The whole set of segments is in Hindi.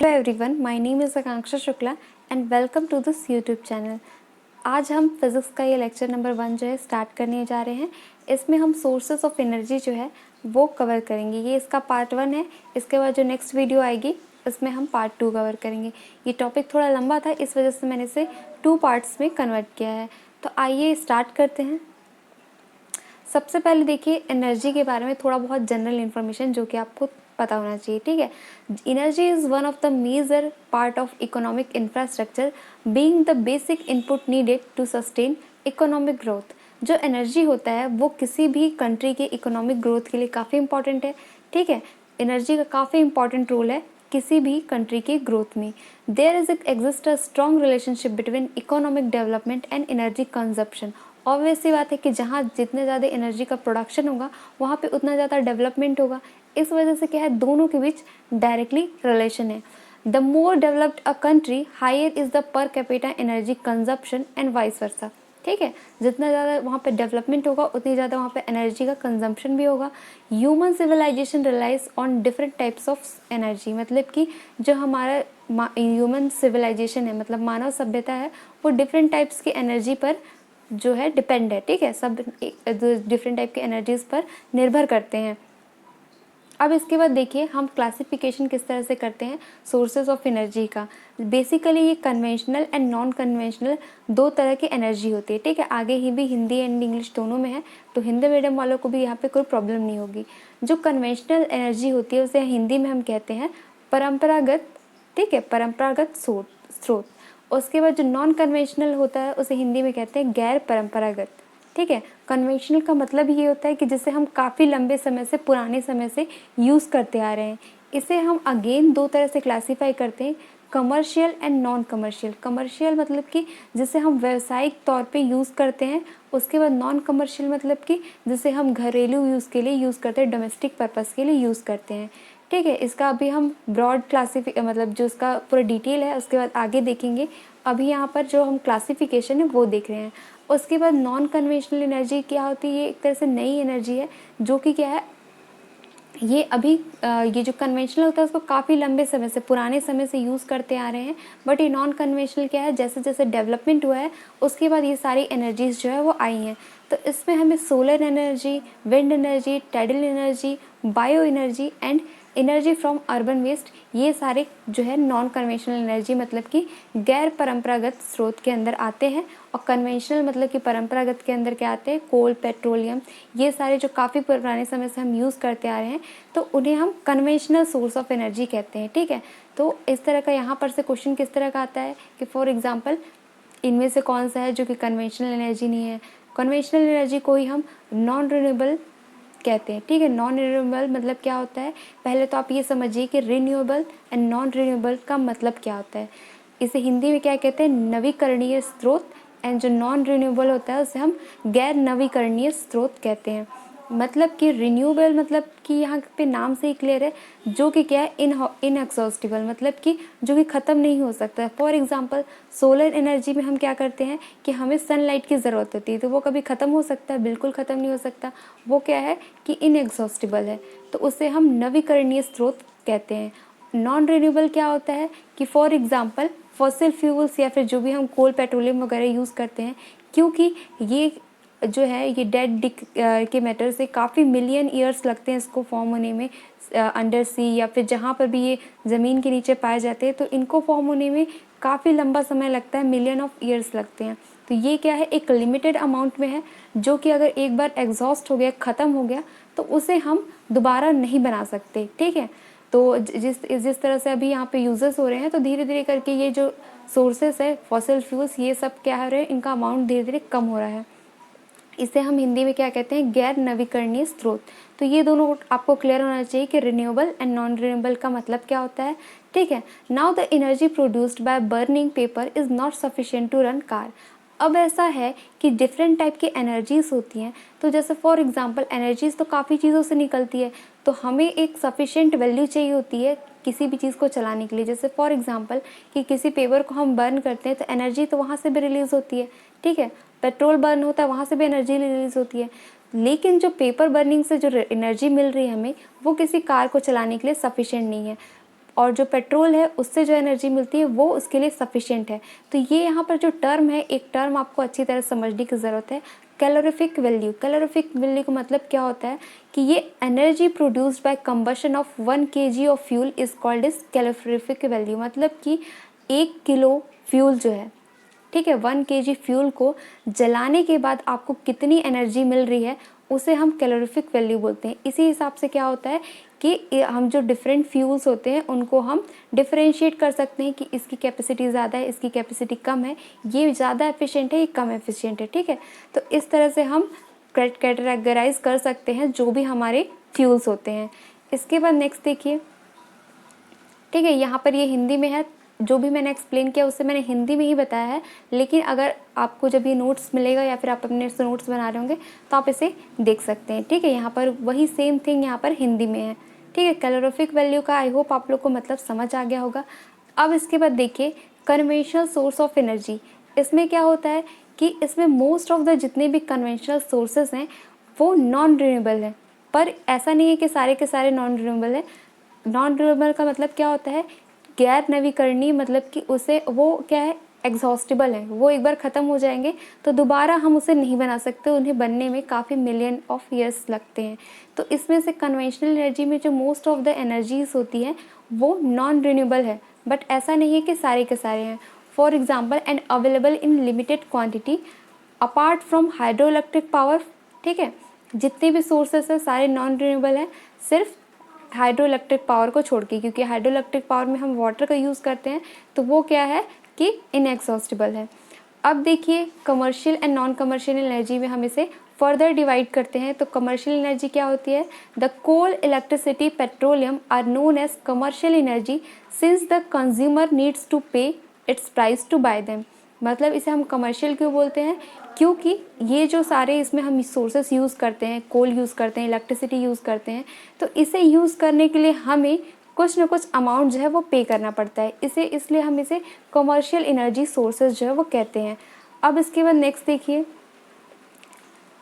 Hello everyone, my name is Akanksha Shukla and welcome to this YouTube channel. आज हम फिज़िक्स का ये लेक्चर नंबर 1 जो है स्टार्ट करने जा रहे हैं। इसमें हम सोर्सेस ऑफ एनर्जी जो है वो कवर करेंगे। ये इसका पार्ट 1 है। इसके बाद जो नेक्स्ट वीडियो आएगी इसमें हम पार्ट 2 कवर करेंगे। ये टॉपिक थोड़ा लंबा था, इस वजह से मैंने इसे 2 पार्ट्स में कन्वर्ट किया है। तो आइए स्टार्ट करते हैं। सबसे पहले देखिए एनर्जी के बारे में थोड़ा बहुत जनरल इन्फॉर्मेशन जो कि आपको पता होना चाहिए। ठीक है, energy is one of the major part of economic infrastructure being the basic input needed to sustain economic growth. जो एनर्जी होता है वो किसी भी कंट्री के इकोनॉमिक ग्रोथ के लिए काफ़ी इंपॉर्टेंट है। ठीक है, एनर्जी का काफ़ी इंपॉर्टेंट रोल है किसी भी कंट्री के ग्रोथ में। There is exist a strong relationship between economic development and energy consumption. Obvious सी बात है कि जहाँ जितने ज़्यादा एनर्जी का प्रोडक्शन होगा वहाँ पे उतना ज़्यादा डेवलपमेंट होगा। इस वजह से क्या है, दोनों के बीच डायरेक्टली रिलेशन है। The more developed a country higher is the per capita energy consumption and vice versa. ठीक है, जितना ज़्यादा वहाँ पे डेवलपमेंट होगा उतनी ज़्यादा वहाँ पे एनर्जी का कंजम्पशन भी होगा। Human civilisation relies on different types of energy, मतलब कि जो हमारा ह्यूमन सिविलाइजेशन है, मतलब मानव सभ्यता है, वो डिफरेंट टाइप्स की एनर्जी पर जो है डिपेंड है। ठीक है, सब डिफरेंट टाइप के एनर्जीज पर निर्भर करते हैं। अब इसके बाद देखिए हम क्लासिफिकेशन किस तरह से करते हैं सोर्सेज ऑफ एनर्जी का। बेसिकली ये कन्वेंशनल एंड नॉन कन्वेंशनल दो तरह की एनर्जी होती है। ठीक है, आगे ही भी हिंदी एंड इंग्लिश दोनों में है, तो हिंदी मीडियम वालों को भी यहाँ पे कोई प्रॉब्लम नहीं होगी। जो कन्वेंशनल एनर्जी होती है उसे हिंदी में हम कहते हैं परंपरागत। ठीक है, परंपरागत स्रोत। उसके बाद जो नॉन कन्वेंशनल होता है उसे हिंदी में कहते हैं गैर परंपरागत। ठीक है, कन्वेंशनल का मतलब ये होता है कि जिसे हम काफ़ी लंबे समय से, पुराने समय से यूज़ करते आ रहे हैं। इसे हम अगेन दो तरह से क्लासीफाई करते हैं, commercial and non commercial. Commercial मतलब कि जिसे हम व्यावसायिक तौर पे यूज़ करते हैं। उसके बाद नॉन कमर्शियल मतलब कि जिसे हम घरेलू यूज़ के लिए यूज़ करते हैं, डोमेस्टिक पर्पज़ के लिए यूज़ करते हैं। ठीक है, इसका अभी हम ब्रॉड मतलब जो इसका पूरा डिटेल है उसके बाद आगे देखेंगे। अभी यहाँ पर जो हम क्लासिफिकेशन है वो देख रहे हैं। उसके बाद नॉन कन्वेंशनल एनर्जी क्या होती है, ये एक तरह से नई एनर्जी है जो कि क्या है, ये अभी ये जो कन्वेंशनल होता है उसको काफ़ी लंबे समय से, पुराने समय से यूज़ करते आ रहे हैं। बट ये नॉन कन्वेंशनल क्या है, जैसे जैसे डेवलपमेंट हुआ है उसके बाद ये सारी एनर्जीज जो है वो आई हैं। तो इसमें हमें solar energy, wind energy, tidal energy, bio energy and energy from urban waste, ये सारे जो है नॉन कन्वेंशनल एनर्जी मतलब कि गैर परंपरागत स्रोत के अंदर आते हैं। और कन्वेंशनल मतलब कि परंपरागत के अंदर क्या आते हैं, कोल, पेट्रोलियम, ये सारे जो काफ़ी पुराने समय से हम यूज़ करते आ रहे हैं, तो उन्हें हम कन्वेंशनल सोर्स ऑफ एनर्जी कहते हैं। ठीक है, तो इस तरह का यहाँ पर से क्वेश्चन किस तरह का आता है कि फॉर एग्जाम्पल इनमें से कौन सा है जो कि कन्वेंशनल एनर्जी नहीं है। कन्वेंशनल एनर्जी को ही हम नॉन रिन्यूएबल कहते हैं। ठीक है, नॉन रिन्यूएबल मतलब क्या होता है, पहले तो आप ये समझिए कि रिन्यूएबल एंड नॉन रिन्यूएबल का मतलब क्या होता है। इसे हिंदी में क्या कहते हैं, नवीकरणीय स्रोत। एंड जो नॉन रिन्यूएबल होता है उसे हम गैर नवीकरणीय स्रोत कहते हैं। मतलब कि रिन्यूएबल मतलब कि यहाँ पे नाम से ही क्लियर है, जो कि क्या है, इनएग्जॉस्टिबल, मतलब कि जो कि ख़त्म नहीं हो सकता है। फॉर एग्जांपल सोलर एनर्जी में हम क्या करते हैं कि हमें सनलाइट की ज़रूरत होती है, तो वो कभी ख़त्म हो सकता है, बिल्कुल ख़त्म नहीं हो सकता। वो क्या है कि इनएग्जॉस्टिबल है, तो उसे हम नवीकरणीय स्रोत कहते हैं। नॉन रिन्यूएबल क्या होता है कि फॉर एग्जांपल फॉसिल फ्यूल्स या फिर जो भी हम कोल, पेट्रोलियम वगैरह यूज़ करते हैं, क्योंकि ये जो है ये डेड के मैटर से काफ़ी मिलियन ईयर्स लगते हैं इसको फॉर्म होने में, अंडर सी या फिर जहाँ पर भी ये ज़मीन के नीचे पाए जाते हैं, तो इनको फॉर्म होने में काफ़ी लंबा समय लगता है, मिलियन ऑफ ईयर्स लगते हैं। तो ये क्या है, एक लिमिटेड अमाउंट में है, जो कि अगर एक बार एग्जॉस्ट हो गया, ख़त्म हो गया, तो उसे हम दोबारा नहीं बना सकते। ठीक है, तो जिस तरह से अभी यहाँ पे यूजेस हो रहे हैं, तो धीरे धीरे करके ये जो सोर्सेस है फॉसिल फ्यूल्स, ये सब क्या हो रहे हैं, इनका अमाउंट धीरे धीरे कम हो रहा है। इसे हम हिंदी में क्या कहते हैं, गैर नवीकरणीय स्रोत। तो ये दोनों आपको क्लियर होना चाहिए कि रिन्यूएबल एंड नॉन रिन्यूएबल का मतलब क्या होता है। ठीक है, now the energy produced by burning paper is not sufficient to run car. अब ऐसा है कि डिफरेंट टाइप की एनर्जीज होती हैं, तो जैसे फॉर एग्जांपल एनर्जीज तो काफ़ी चीज़ों से निकलती है, तो हमें एक सफिशिएंट वैल्यू चाहिए होती है किसी भी चीज़ को चलाने के लिए। जैसे फॉर एग्जांपल कि किसी पेपर को हम बर्न करते हैं तो एनर्जी तो वहाँ से भी रिलीज़ होती है। ठीक है, पेट्रोल बर्न होता है, वहाँ से भी एनर्जी रिलीज़ होती है, लेकिन जो पेपर बर्निंग से जो एनर्जी मिल रही है हमें, वो किसी कार को चलाने के लिए सफिशिएंट नहीं है। और जो पेट्रोल है उससे जो एनर्जी मिलती है वो उसके लिए सफिशिएंट है। तो ये यहाँ पर जो टर्म है, एक टर्म आपको अच्छी तरह समझने की ज़रूरत है, कैलोरीफिक वैल्यू। कैलोरीफिक वैल्यू का मतलब क्या होता है कि ये energy produced bye combustion of 1 kg of fuel is called is calorific value. मतलब कि 1 किलो फ्यूल जो है, ठीक है, 1 kg फ्यूल को जलाने के बाद आपको कितनी एनर्जी मिल रही है उसे हम कैलोरीफिक वैल्यू बोलते हैं। इसी हिसाब से क्या होता है कि हम जो डिफरेंट फ्यूल्स होते हैं उनको हम डिफरेंशिएट कर सकते हैं कि इसकी कैपेसिटी ज़्यादा है, इसकी कैपेसिटी कम है, ये ज़्यादा एफिशिएंट है, ये कम एफिशिएंट है, ठीक है। तो इस तरह से हम कैटेगराइज कर सकते हैं जो भी हमारे फ्यूल्स होते हैं। इसके बाद नेक्स्ट देखिए, ठीक है, यहाँ पर ये हिंदी में है, जो भी मैंने एक्सप्लेन किया उससे मैंने हिंदी में ही बताया है, लेकिन अगर आपको जब ये नोट्स मिलेगा या फिर आप अपने से नोट्स बना रहे होंगे तो आप इसे देख सकते हैं, ठीक है। यहाँ पर वही सेम थिंग यहाँ पर हिंदी में है, ठीक है। कैलोरीफिक वैल्यू का आई होप आप लोग को मतलब समझ आ गया होगा। अब इसके बाद देखिए कन्वेंशनल सोर्स ऑफ एनर्जी। इसमें क्या होता है कि इसमें मोस्ट ऑफ द जितने भी कन्वेंशनल सोर्सेज हैं वो नॉन रिन्यूएबल हैं, पर ऐसा नहीं है कि सारे के सारे नॉन रिन्यूएबल हैं। नॉन रिन्यूएबल का मतलब क्या होता है, गैर नवीकरणीय, मतलब कि उसे वो क्या है, एग्जॉस्टिबल है, वो एक बार ख़त्म हो जाएंगे तो दोबारा हम उसे नहीं बना सकते, उन्हें बनने में काफ़ी मिलियन ऑफ ईयर्स लगते हैं। तो इसमें से कन्वेंशनल एनर्जी में जो मोस्ट ऑफ द एनर्जीज होती हैं वो नॉन रिन्यूएबल है, बट ऐसा नहीं है कि सारे के सारे हैं। For example and available in limited quantity apart from hydro electric power, ठीक है। जितने भी सोर्सेस हैं सारे नॉन रिन्यूएबल हैं, सिर्फ हाइड्रो इलेक्ट्रिक पावर को छोड़ के, क्योंकि हाइड्रो इलेक्ट्रिक पावर में हम वाटर का यूज़ करते हैं तो वो क्या है कि इनएग्जॉस्टिबल है। अब देखिए commercial and non commercial energy में हम इसे फर्दर डिवाइड करते हैं। तो कमर्शियल एनर्जी क्या होती है, the coal, electricity, petroleum are known as commercial energy since the consumer needs to pay its price to buy them. मतलब इसे हम कमर्शियल क्यों बोलते हैं, क्योंकि ये जो सारे इसमें हम सोर्सेस यूज़ करते हैं, कोल यूज़ करते हैं, इलेक्ट्रिसिटी यूज़ करते हैं, तो इसे यूज़ करने के लिए हमें कुछ ना कुछ अमाउंट जो है वो पे करना पड़ता है, इसे इसलिए हम इसे कमर्शियल एनर्जी सोर्सेज जो है वो कहते हैं। अब इसके बाद नेक्स्ट देखिए,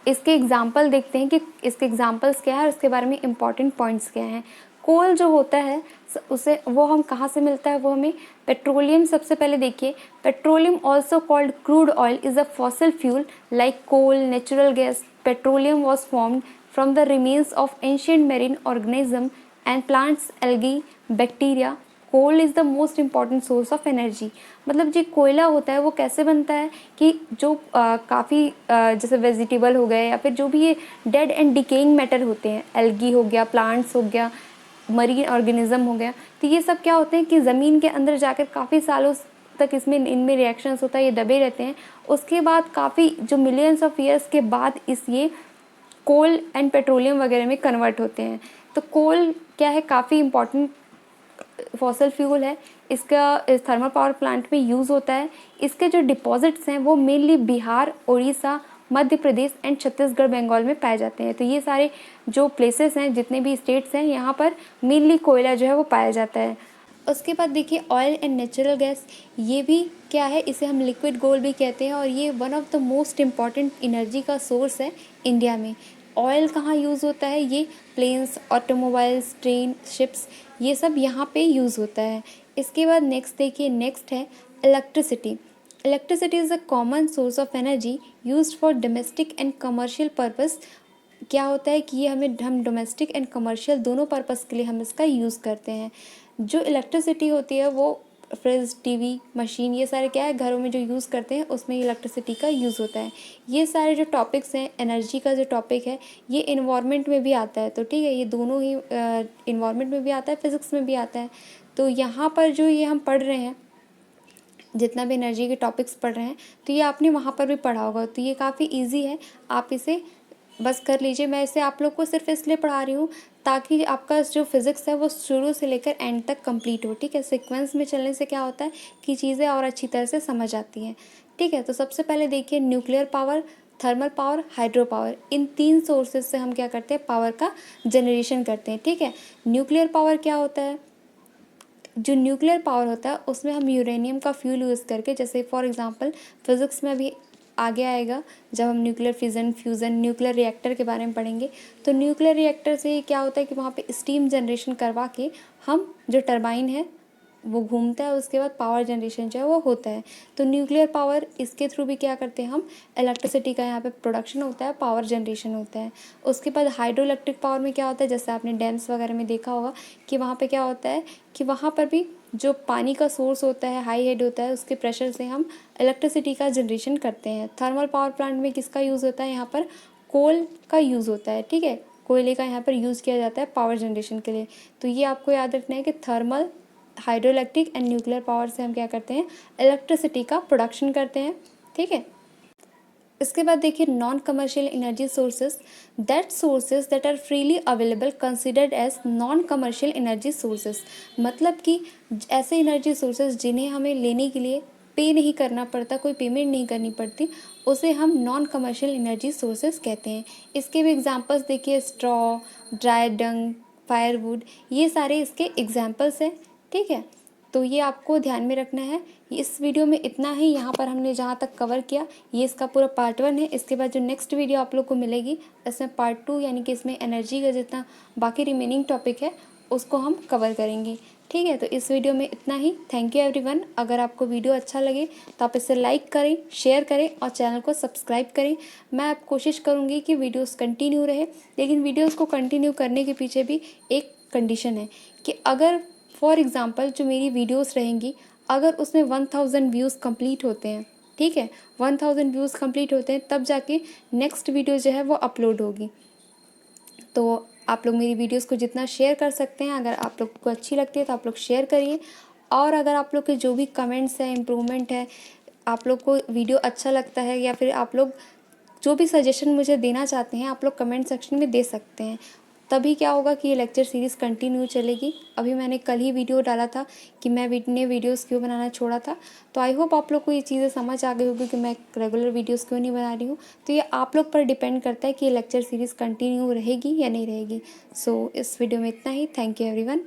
इसके एग्जाम्पल देखते हैं कि इसके एग्जाम्पल्स क्या है और इसके बारे में इम्पॉर्टेंट पॉइंट्स क्या हैं। कोल जो होता है उसे वो हम कहाँ से मिलता है, वो हमें पेट्रोलियम, सबसे पहले देखिए petroleum also called crude oil is a fossil fuel like coal, natural gas. Petroleum was formed from the remains of ancient marine organism and plants, algae, bacteria. Coal is the most important source of energy. मतलब जो कोयला होता है वो कैसे बनता है कि जो काफ़ी जैसे वेजिटेबल हो गए या फिर जो भी ये डेड एंड डिकेइंग मैटर होते हैं, एल्गी हो गया, प्लांट्स हो गया, मरीन ऑर्गेनिज्म हो गया, तो ये सब क्या होते हैं कि ज़मीन के अंदर जाकर काफ़ी सालों तक इनमें रिएक्शंस होता है, ये दबे रहते हैं। उसके बाद काफ़ी जो मिलियंस ऑफ ईयर्स के बाद ये कोल एंड पेट्रोलियम वगैरह में कन्वर्ट होते हैं। तो कोल क्या है, काफ़ी इम्पॉर्टेंट फॉसल फ्यूल है, इसका इस थर्मल पावर प्लांट में यूज़ होता है। इसके जो डिपॉजिट्स हैं वो मेनली बिहार, उड़ीसा, मध्य प्रदेश एंड छत्तीसगढ़, बंगाल में पाए जाते हैं। तो ये सारे जो प्लेसेस हैं, जितने भी स्टेट्स हैं, यहाँ पर मेनली कोयला जो है वो पाया जाता है। उसके बाद देखिए ऑयल एंड नेचुरल गैस, ये भी क्या है, इसे हम लिक्विड गोल्ड भी कहते हैं और ये one of the most important energy का सोर्स है इंडिया में। ऑयल कहाँ यूज़ होता है, ये प्लेन्स, ऑटोमोबाइल्स, ट्रेन, शिप्स, ये सब यहाँ पे यूज़ होता है। इसके बाद नेक्स्ट देखिए, नेक्स्ट है electricity. Electricity is a common source of energy used for domestic and commercial purpose. क्या होता है कि ये हम डोमेस्टिक एंड कमर्शियल दोनों पर्पस के लिए हम इसका यूज़ करते हैं। जो इलेक्ट्रिसिटी होती है वो फ्रिज, टीवी, मशीन, ये सारे क्या है घरों में जो यूज़ करते हैं उसमें इलेक्ट्रिसिटी का यूज़ होता है। ये सारे जो टॉपिक्स हैं, एनर्जी का जो टॉपिक है ये इन्वायरमेंट में भी आता है, तो ठीक है, ये दोनों ही इन्वायरमेंट में भी आता है, फिज़िक्स में भी आता है। तो यहाँ पर जो ये हम पढ़ रहे हैं, जितना भी एनर्जी के टॉपिक्स पढ़ रहे हैं, तो ये आपने वहाँ पर भी पढ़ा होगा, तो ये काफ़ी ईजी है, आप इसे बस कर लीजिए। मैं इसे आप लोग को सिर्फ इसलिए पढ़ा रही हूँ ताकि आपका जो फिज़िक्स है वो शुरू से लेकर एंड तक कंप्लीट हो, ठीक है। सीक्वेंस में चलने से क्या होता है कि चीज़ें और अच्छी तरह से समझ आती हैं, ठीक है। तो सबसे पहले देखिए nuclear power, thermal power, hydro power, इन 3 सोर्सेज से हम क्या करते हैं, पावर का जनरेशन करते हैं, ठीक है। न्यूक्लियर पावर क्या होता है, जो न्यूक्लियर पावर होता है उसमें हम यूरेनियम का फ्यूल यूज़ करके, जैसे फॉर एग्जांपल फिज़िक्स में अभी आगे आएगा जब हम nuclear fission fusion nuclear reactor के बारे में पढ़ेंगे। तो न्यूक्लियर रिएक्टर से क्या होता है कि वहाँ पे स्टीम जनरेशन करवा के हम जो टरबाइन है वो घूमता है, उसके बाद पावर जनरेशन जो है वो होता है। तो न्यूक्लियर पावर इसके थ्रू भी क्या करते हैं हम, इलेक्ट्रिसिटी का यहाँ पे प्रोडक्शन होता है, पावर जनरेशन होता है। उसके बाद हाइड्रो इलेक्ट्रिक पावर में क्या होता है, जैसे आपने डैम्स वगैरह में देखा होगा कि वहाँ पे क्या होता है कि वहाँ पर भी जो पानी का सोर्स होता है, हाई हेड होता है, उसके प्रेशर से हम इलेक्ट्रिसिटी का जनरेशन करते हैं। थर्मल पावर प्लांट में किसका यूज़ होता है, यहाँ पर कोल का यूज़ होता है, ठीक है, कोयले का यहाँ पर यूज़ किया जाता है पावर जनरेशन के लिए। तो ये आपको याद रखना है कि thermal, hydro electric and nuclear power से हम क्या करते हैं, इलेक्ट्रिसिटी का प्रोडक्शन करते हैं, ठीक है। इसके बाद देखिए non commercial energy sources, that are freely available considered as non commercial energy sources. मतलब कि ऐसे एनर्जी सोर्सेज जिन्हें हमें लेने के लिए पे नहीं करना पड़ता, कोई पेमेंट नहीं करनी पड़ती, उसे हम नॉन कमर्शियल एनर्जी सोर्सेज कहते हैं। इसके भी एग्जांपल्स देखिए, स्ट्रॉ, ड्राई डंग, फायरवुड, ये सारे इसके एग्जांपल्स हैं, ठीक है। तो ये आपको ध्यान में रखना है। इस वीडियो में इतना ही, यहाँ पर हमने जहाँ तक कवर किया ये इसका पूरा पार्ट 1 है। इसके बाद जो नेक्स्ट वीडियो आप लोग को मिलेगी इसमें पार्ट 2, यानी कि इसमें एनर्जी का जितना बाकी रिमेनिंग टॉपिक है उसको हम कवर करेंगे, ठीक है। तो इस वीडियो में इतना ही। Thank you everyone. अगर आपको वीडियो अच्छा लगे तो आप इसे लाइक करें, शेयर करें और चैनल को सब्सक्राइब करें। मैं अब कोशिश करूँगी कि वीडियोज़ कंटिन्यू रहे, लेकिन वीडियोज़ को कंटिन्यू करने के पीछे भी एक कंडीशन है कि अगर फॉर एग्ज़ाम्पल जो मेरी वीडियोस रहेंगी, अगर उसमें 1000 व्यूज़ कंप्लीट होते हैं, ठीक है, 1000 व्यूज़ कंप्लीट होते हैं, तब जाके नेक्स्ट वीडियो जो है वो अपलोड होगी। तो आप लोग मेरी वीडियोस को जितना शेयर कर सकते हैं, अगर आप लोग को अच्छी लगती है तो आप लोग शेयर करिए। और अगर आप लोग के जो भी कमेंट्स हैं, इम्प्रूवमेंट है, आप लोग को वीडियो अच्छा लगता है या फिर आप लोग जो भी सजेशन मुझे देना चाहते हैं, आप लोग कमेंट सेक्शन में दे सकते हैं। तभी क्या होगा कि ये लेक्चर सीरीज़ कंटिन्यू चलेगी। अभी मैंने कल ही वीडियो डाला था कि मैं ने वीडियोस क्यों बनाना छोड़ा था। तो आई होप आप लोग को ये चीज़ें समझ आ गई होगी कि मैं रेगुलर वीडियोस क्यों नहीं बना रही हूँ। तो ये आप लोग पर डिपेंड करता है कि ये लेक्चर सीरीज़ कंटिन्यू रहेगी या नहीं रहेगी। सो इस वीडियो में इतना ही। Thank you everyone.